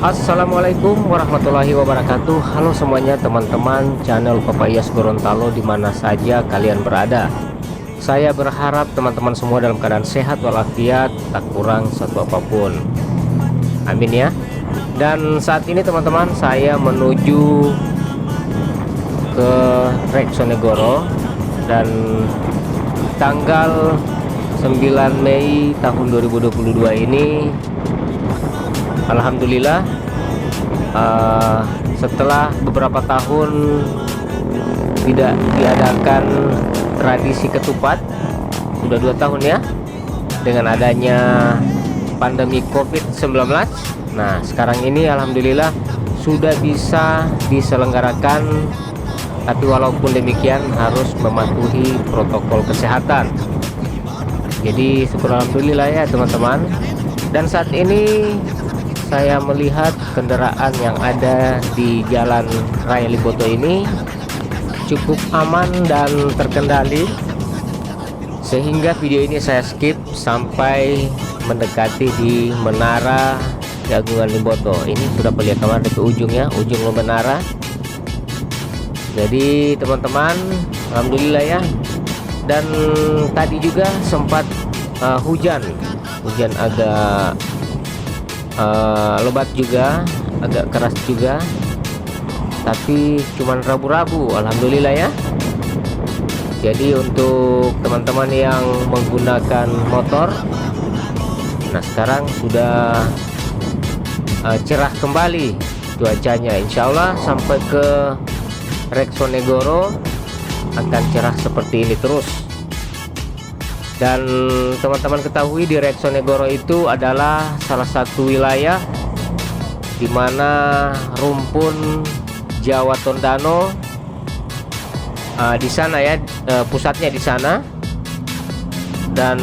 Assalamualaikum warahmatullahi wabarakatuh. Halo semuanya teman-teman channel Papayas Gorontalo dimana saja kalian berada. Saya berharap teman-teman semua dalam keadaan sehat walafiat, tak kurang satu apapun. Amin ya. Dan saat ini teman-teman saya menuju ke Reksonegoro dan tanggal 9 Mei tahun 2022 ini alhamdulillah setelah beberapa tahun tidak diadakan tradisi ketupat, sudah 2 tahun ya, dengan adanya pandemi COVID-19. Nah sekarang ini alhamdulillah sudah bisa diselenggarakan, tapi walaupun demikian harus mematuhi protokol kesehatan. Jadi syukur alhamdulillah ya teman-teman. Dan saat ini saya melihat kendaraan yang ada di Jalan Raya Limboto ini cukup aman dan terkendali, sehingga video ini saya skip sampai mendekati di Menara Jagungan Limboto. Ini sudah kelihatan ke ujungnya, ujung menara. Jadi teman-teman alhamdulillah ya. Dan tadi juga sempat hujan agak lebat juga, agak keras juga, tapi cuman rabu-rabu alhamdulillah ya. Jadi untuk teman-teman yang menggunakan motor, nah sekarang sudah cerah kembali cuacanya. Insya Allah sampai ke Reksonegoro akan cerah seperti ini terus. Dan teman-teman ketahui di Reksonegoro itu adalah salah satu wilayah di mana rumpun Jawa Tondano di sana ya, pusatnya di sana. Dan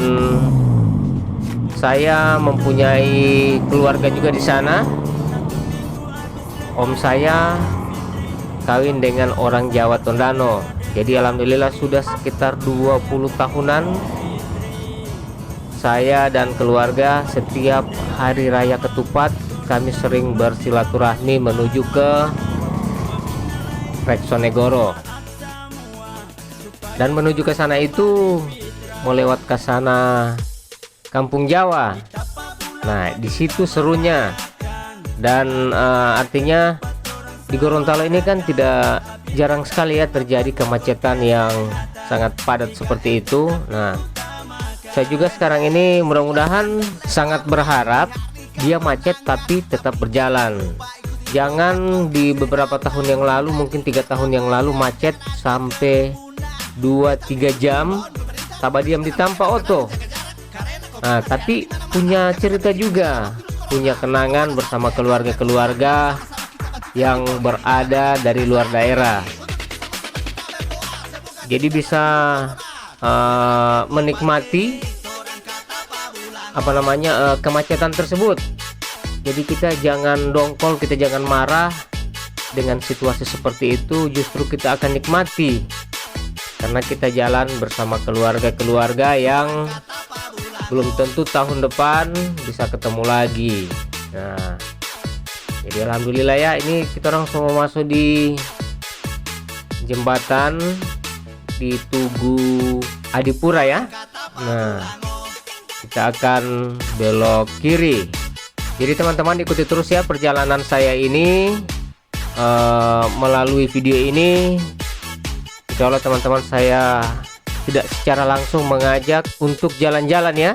saya mempunyai keluarga juga di sana. Om saya kawin dengan orang Jawa Tondano. Jadi alhamdulillah sudah sekitar 20 tahunan saya dan keluarga setiap hari raya ketupat kami sering bersilaturahmi menuju ke Reksonegoro. Dan menuju ke sana itu melewat ke sana Kampung Jawa. Nah, di situ serunya. Dan artinya di Gorontalo ini kan tidak jarang sekali ya terjadi kemacetan yang sangat padat seperti itu. Nah, saya juga sekarang ini mudah-mudahan sangat berharap dia macet tapi tetap berjalan. Jangan di beberapa tahun yang lalu, mungkin 3 tahun yang lalu macet sampai 2-3 jam tanpa diam di tanpa oto. Nah tapi punya cerita juga, punya kenangan bersama keluarga-keluarga yang berada dari luar daerah. Jadi bisa menikmati kemacetan tersebut. Jadi kita jangan dongkol, kita jangan marah dengan situasi seperti itu. Justru kita akan nikmati karena kita jalan bersama keluarga-keluarga yang belum tentu tahun depan bisa ketemu lagi. Nah jadi alhamdulillah ya, ini kita orang semua masuk di jembatan di Tugu Adipura ya. Nah kita akan belok kiri. Jadi teman-teman ikuti terus ya perjalanan saya ini. Melalui video ini insya Allah teman-teman saya tidak secara langsung mengajak untuk jalan-jalan ya.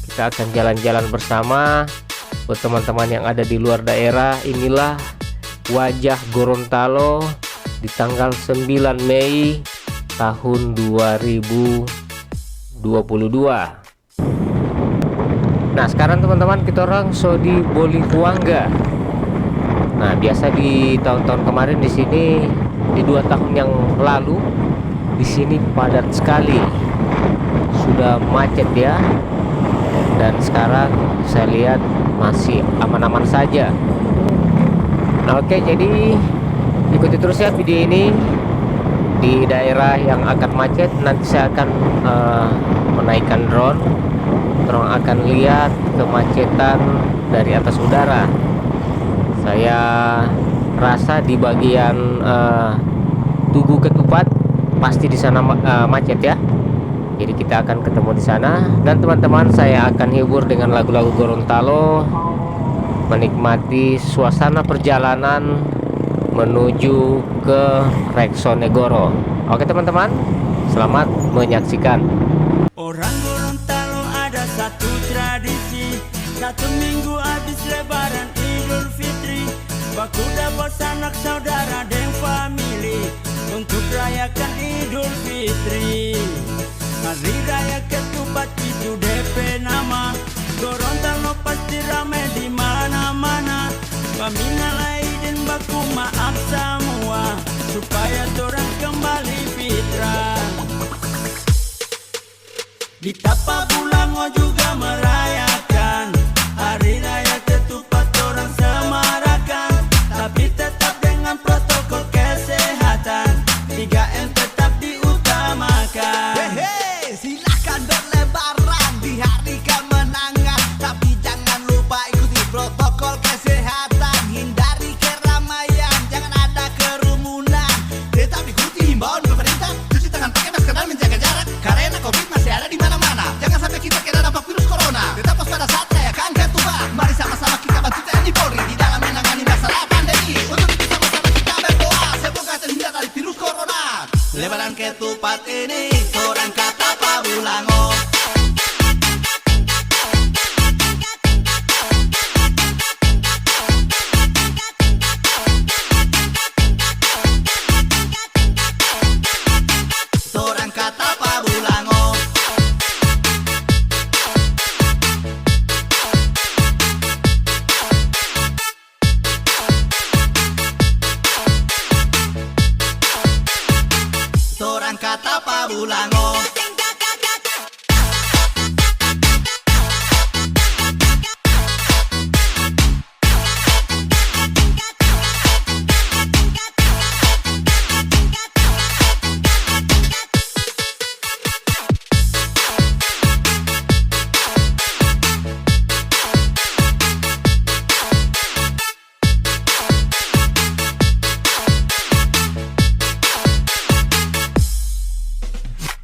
Kita akan jalan-jalan bersama. Buat teman-teman yang ada di luar daerah, inilah wajah Gorontalo di tanggal 9 Mei tahun 2022. Nah sekarang teman-teman kita orang di Bolihuangga. Nah biasa di tahun-tahun kemarin di sini, di 2 tahun yang lalu di sini padat sekali, sudah macet ya. Dan sekarang saya lihat masih aman-aman saja. Nah oke, jadi ikuti terus ya video ini. Di daerah yang akan macet nanti saya akan menaikkan drone. Terus akan lihat kemacetan dari atas udara. Saya rasa di bagian Tugu Ketupat pasti di sana macet ya. Jadi kita akan ketemu di sana, dan teman-teman saya akan hibur dengan lagu-lagu Gorontalo, menikmati suasana perjalanan menuju ke Reksonegoro. Oke teman-teman, selamat menyaksikan. Orang Gorontalo ada satu tradisi, satu minggu habis lebaran Idul Fitri, baku dapat sanak saudara dan family untuk rayakan Idul Fitri. Hari Raya Ketupat itu DP nama, Gorontalo pasti ramai di mana-mana. Paminal Aidin baku maaf semua, supaya orang kembali fitrah. Di Tapabulango juga merayakan Hari Raya Ketupat, orang semarakan, tapi tetap dengan protokol kesehatan, 3M tetap diutamakan. Hehe, silakan berlebaran di hari kemenangan, tapi jangan lupa ikuti protokol kesehatan, hindari keramaian, jangan ada kerumunan, tetap ikuti himbauan pemerintah, cuci tangan pakai masker dan menjaga jarak, karena COVID masih ada di mana-mana. Jangan sampai kita kena dampak virus corona. Tetap waspada saat rayakan Ketupat. Mari sama-sama kita bantu TNI Polri di dalam menangani masalah pandemi. Untuk itu sama-sama kita berdoa semoga terhindar dari virus corona. Lebaran Ketupat ini orang kata Pabulango. Orang kata Pabulango. Orang kata Pabulango.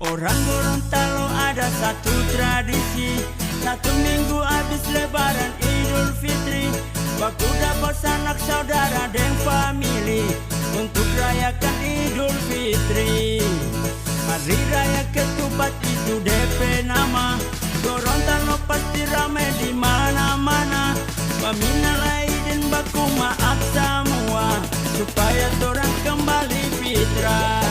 Orang Gorontalo ada satu tradisi, satu minggu habis lebaran Idul Fitri, baku dapat sanak saudara dan family untuk rayakan Idul Fitri. Hari Raya Ketupat itu DP nama, Gorontalo pasti ramai di mana-mana. Paminal Aidin baku maaf semua, supaya orang kembali fitrah.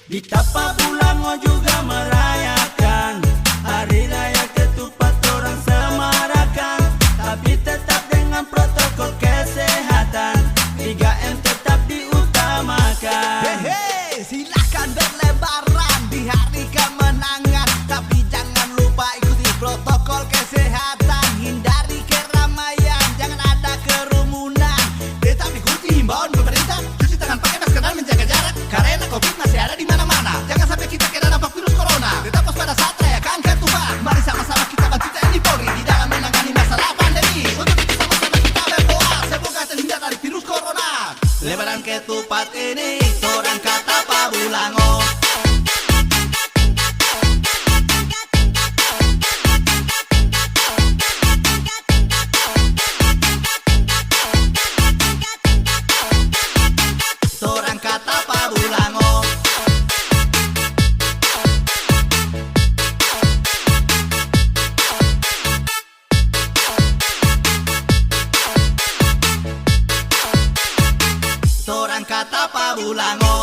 Di Tapabulango juga merayakan Hari Raya Ketupat, orang semarakan, tapi tetap dengan protokol kesehatan, 3M tetap diutamakan. Hehe, silakan berlebaran di hari kemenangan, tapi jangan lupa ikuti protokol kesehatan, hindari keramaian, jangan ada kerumunan, tetap ikuti himbauan pemerintah, cuci tangan pakai masker dan menjaga jarak, karena COVID masih ada di mana-mana. Jangan sampai kita kena dampak virus corona. Tetap waspada saat rayakan Ketupat. Mari sama-sama kita bantu TNI Polri di dalam menangani masalah pandemi. Untuk itu sama-sama kita berdoa semoga terhindar dari virus corona. Lebaran Ketupat ini orang kata Pabulango. Orang kata Pabulango. Orang kata Pabulango.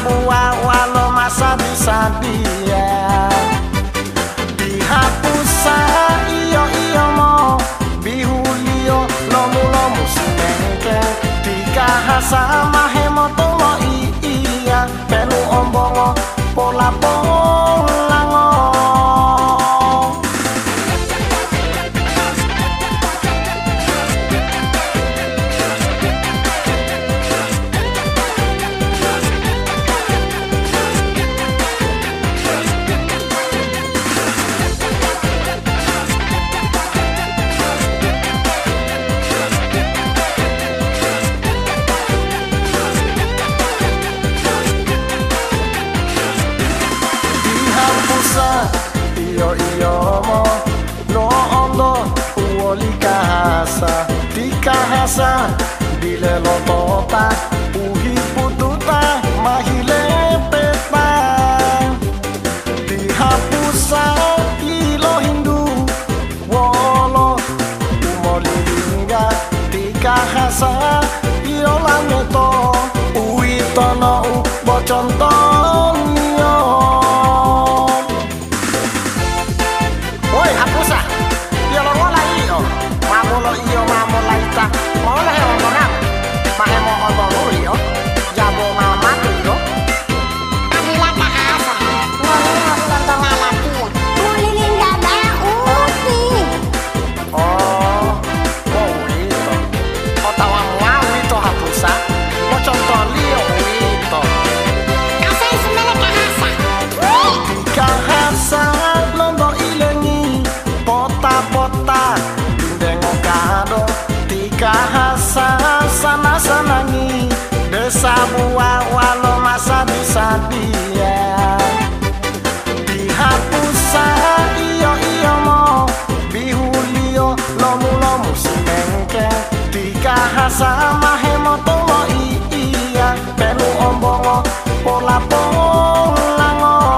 buah walau masa bisa dia dihapusa iyo iyo mo bihulio lomu lomu sinengke dikahasa mahemoto lo iya pelu ombongo pola polango iyo iyo mo no ondo uoli kahasa tikahasa dile lo tota uhi pututa mahile peta dihapusa ilo hindu wolo umolingga tikahasa iyo langeto uitono bocontonyo. Woi hapusa, dia lo ngola iyo, mamolo iyo mamola ita, mola he orang, mahemo otomu iyo, jabo mama iyo. Ahila kahasa, ngomong lontong alati ya, mulilin gada uti. Oh itu, otawa mau itu hapusa, mau contoh liyo itu. Asal sebenarnya kahasa. Kahasa londo ilengi, pota-pota, dindeng kado, tikahasa sana sanangi, desa buah walau masa bisa dia. Dihapusa iyo iyo mo, bihulio lomu lomu sinengke, tikahasa mahemoto lo iya, pelu ombongo pola polango.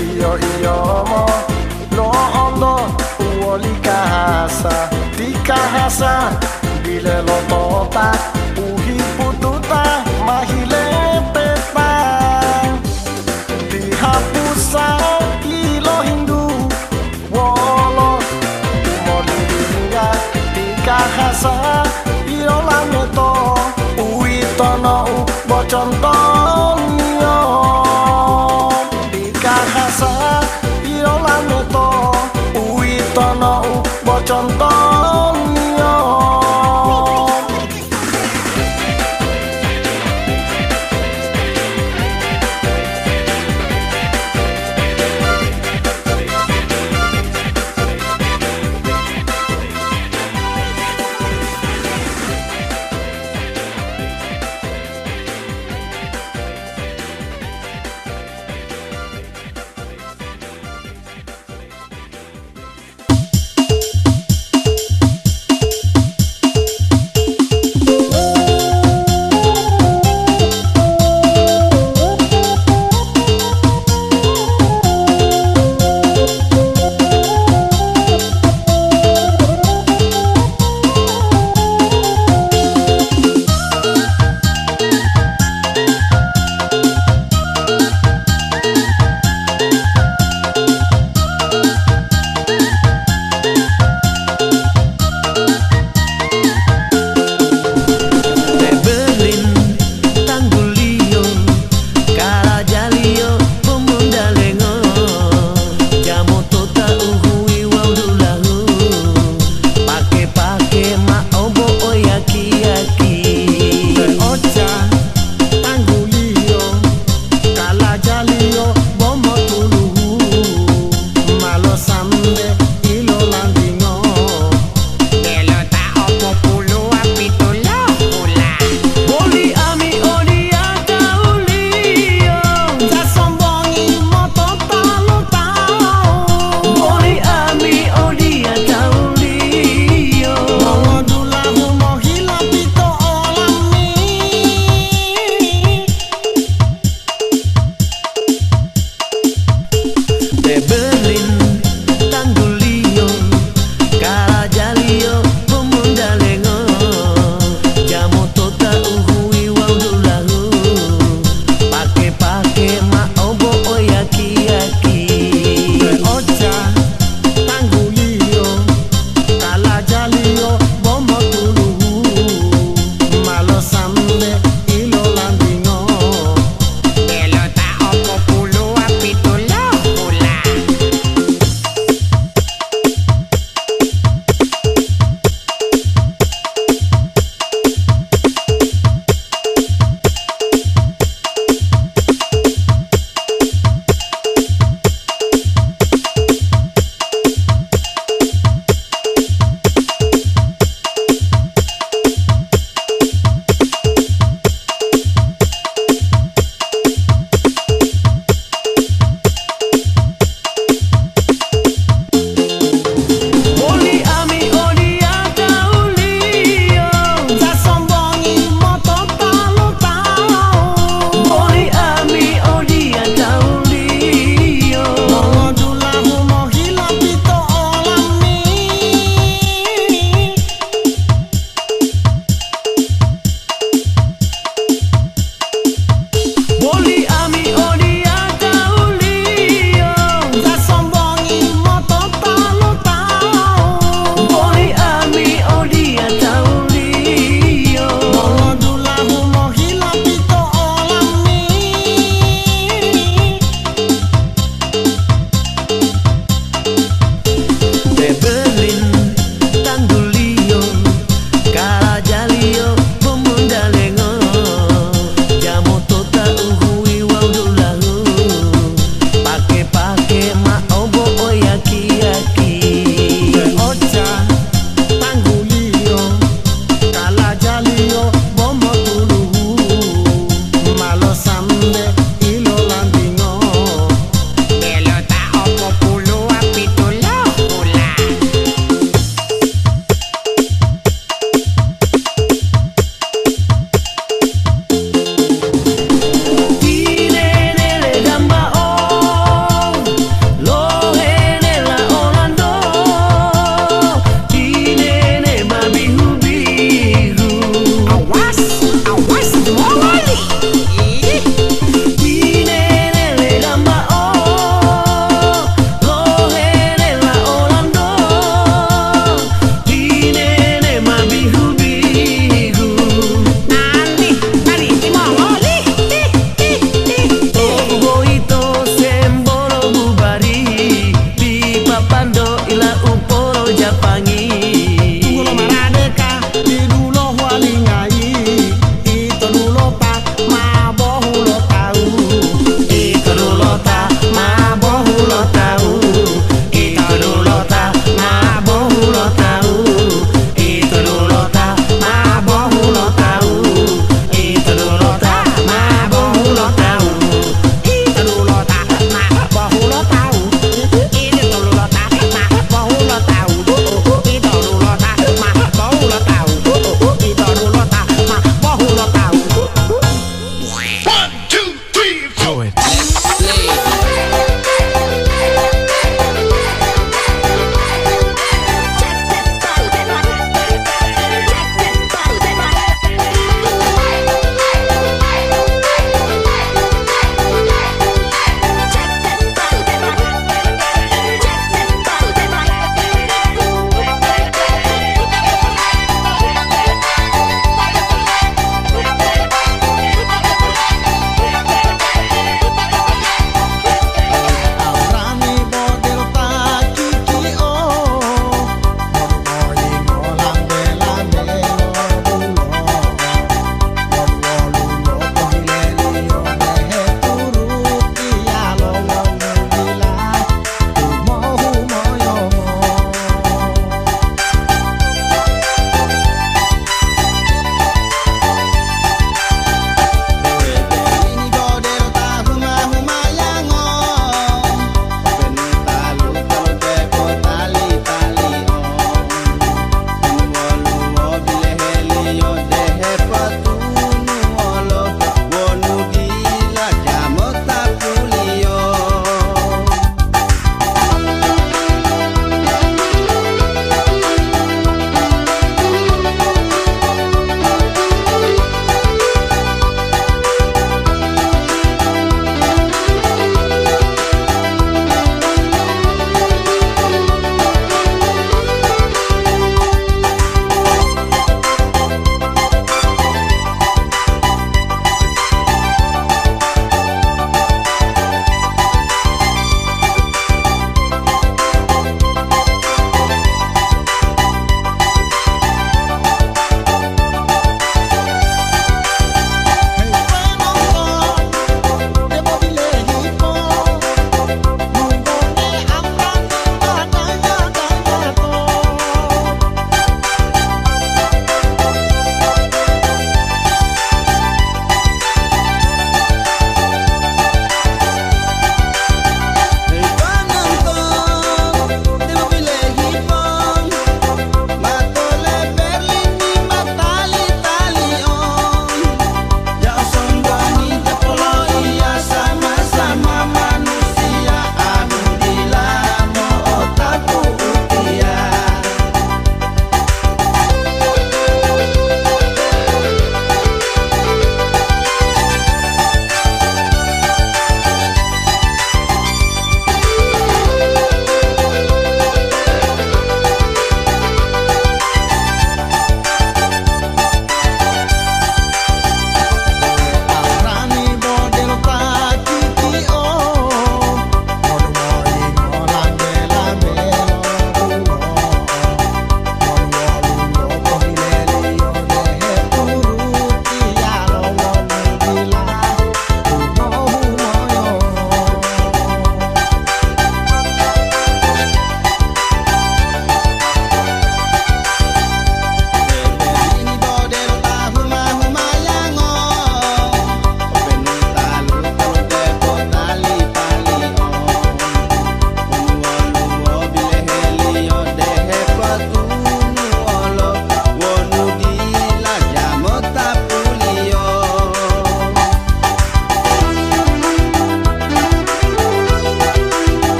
Iyo iyo mo no ondo uoli kahasa tikahasa bile lo tota uhi pututa mahile peta dihapusa ilo hindu wolo umolingga tikahasa iyo langeto uitono bocontonyo. Kahasa iyo lameto uitono bocontonyo. know it.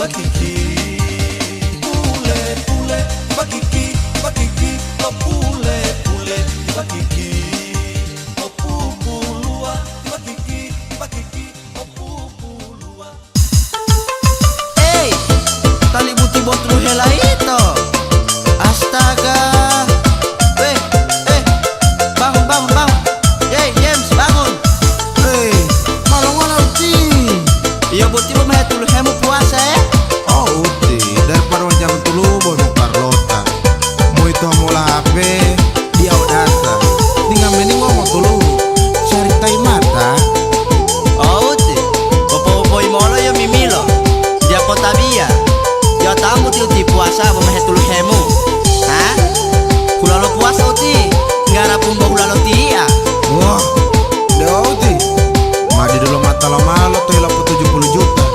bakiki. Pule, pule, bakiki, bakiki, oh pule, pule, bakiki. Oh pupulua, bakiki, bakiki, oh pupulua. Hey, tali buti botru hela itu. Astaga. Bangun, bangun, bangun. Hey, James, bangun. Hei, kalau ngono uti. Iya buti mau tulu hemu puasa Oh uti, daripada jam tulu bono Carlota. Mau itu mula HP, dia udasa. Tinggal mending ngomong tulu. Cari tai mata. Oh uti. Popo imolo yo mimilo. Dia kota bia. Ya tamu uti puasa mau tulu hemu. Hah? Kulalo puasa uti. Ngara pumbo kulalo tia. Wah, dia uti. Madi dulu mata lo malo tuh 70 juta.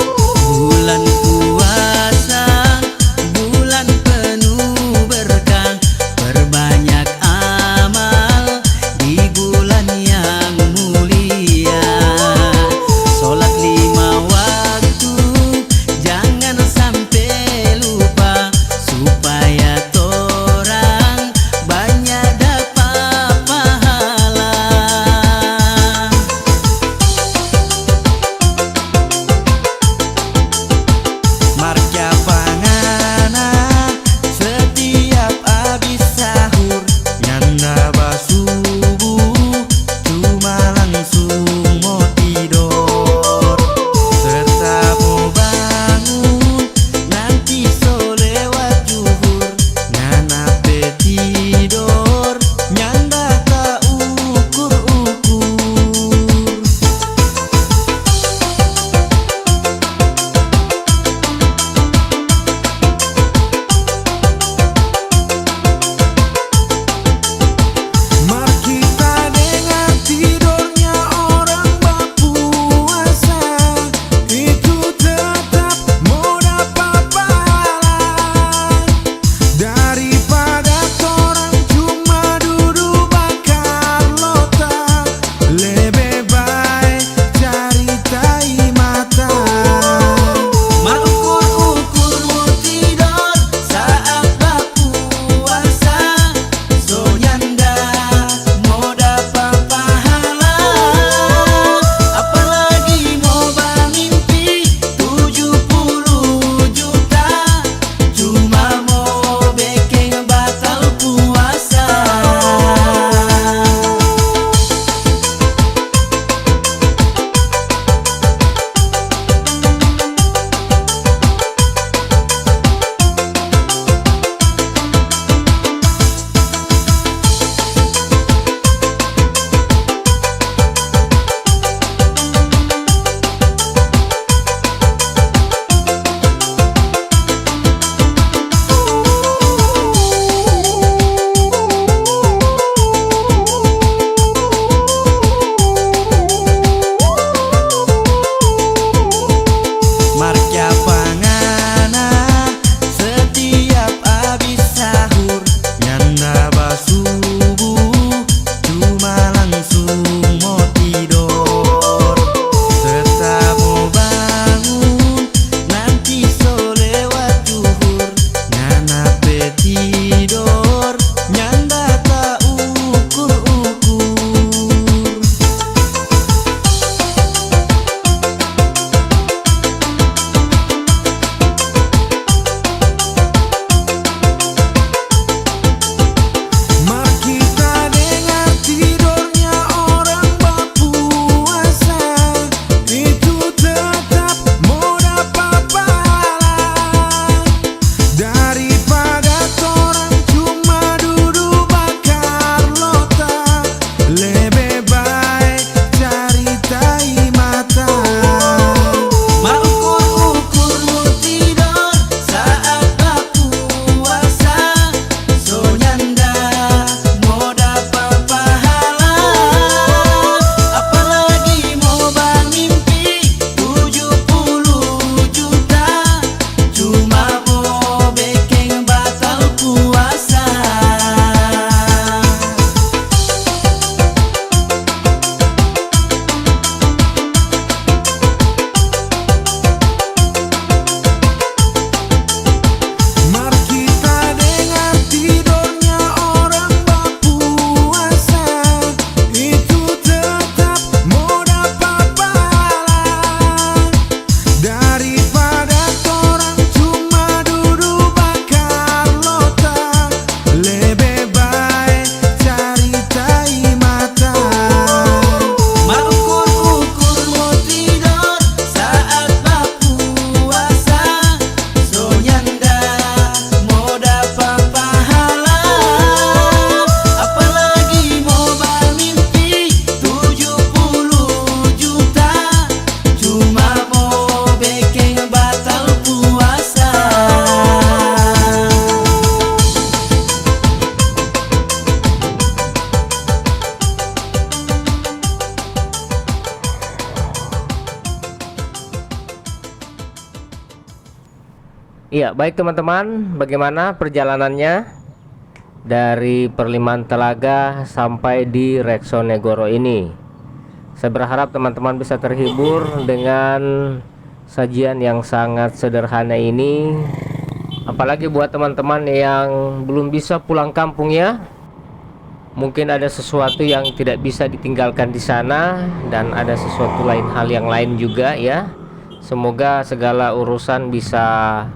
Iya, baik teman-teman, bagaimana perjalanannya dari Perlimaan Telaga sampai di Reksonegoro ini? Saya berharap teman-teman bisa terhibur dengan sajian yang sangat sederhana ini. Apalagi buat teman-teman yang belum bisa pulang kampung ya. Mungkin ada sesuatu yang tidak bisa ditinggalkan di sana, dan ada sesuatu lain hal yang lain juga ya. Semoga segala urusan bisa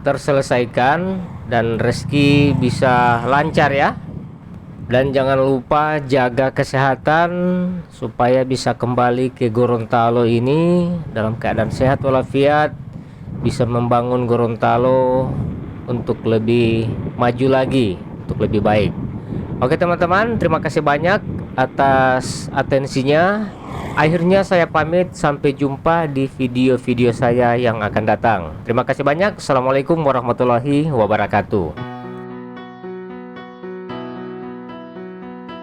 terselesaikan dan rezeki bisa lancar ya. Dan jangan lupa jaga kesehatan supaya bisa kembali ke Gorontalo ini dalam keadaan sehat walafiat, bisa membangun Gorontalo untuk lebih maju lagi, untuk lebih baik. Oke teman-teman, terima kasih banyak atas atensinya. Akhirnya saya pamit, sampai jumpa di video-video saya yang akan datang. Terima kasih banyak. Assalamualaikum warahmatullahi wabarakatuh.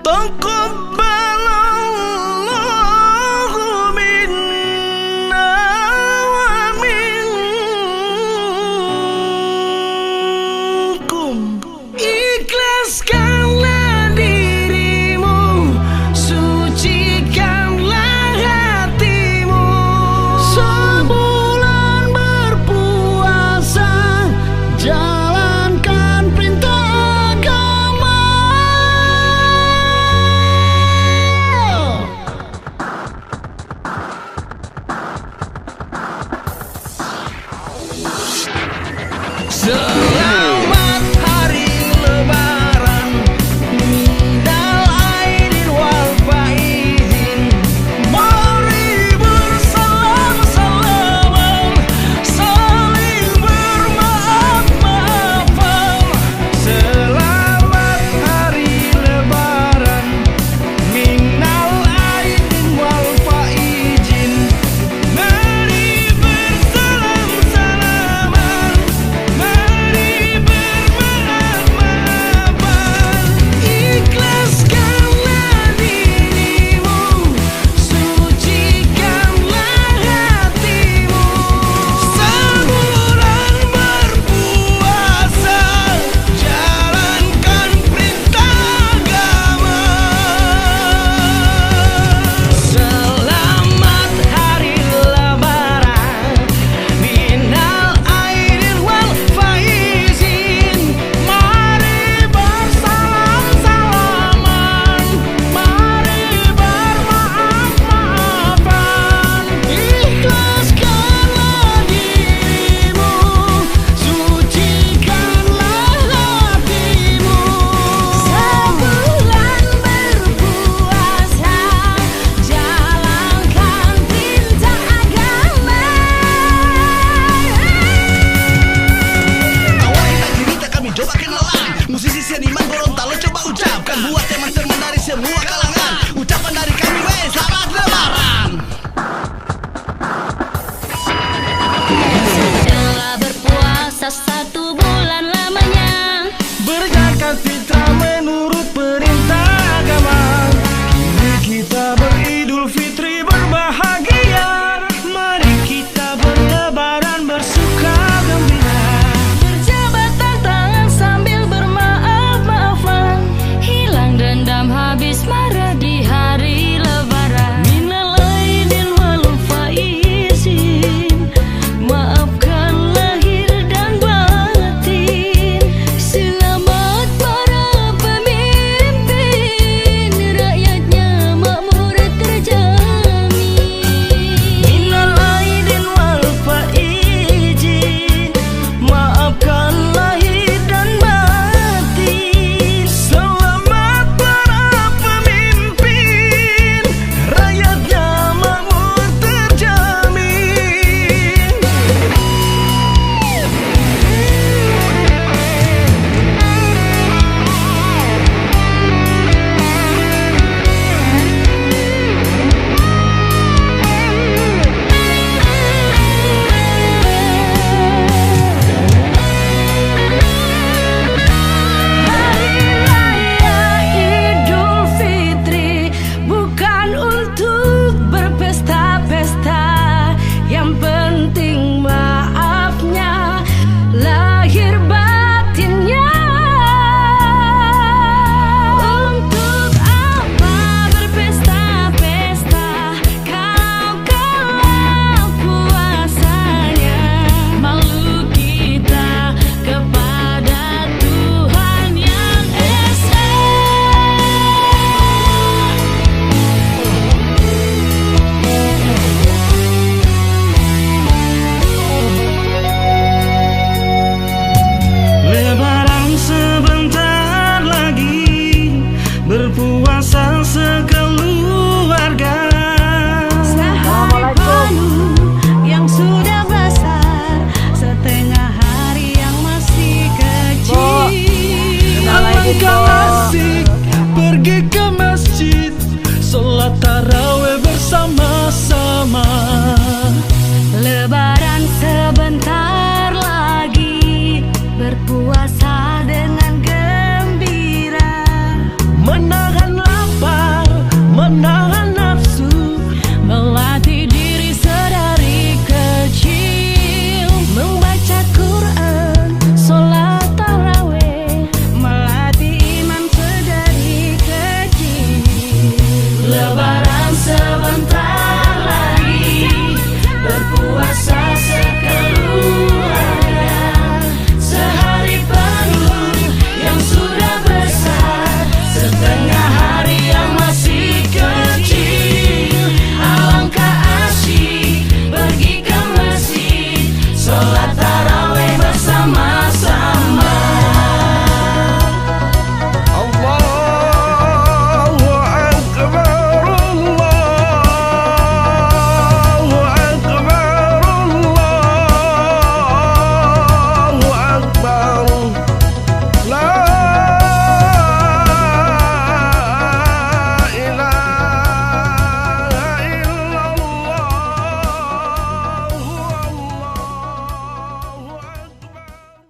Taqabbalallahu minna wa minkum. Ikhlaskanlah dirimu, sucikanlah hatimu. Sebulan berpuasa, jalankan perintah agama. Selamat hari lebaran, minal aidin wal faizin. Mari bersalam-salaman, saling bermaaf-maafan. Selamat hari lebaran, minal aidin wal faizin. Mari bersalam-salaman, mari sholat tarawih bersama-sama.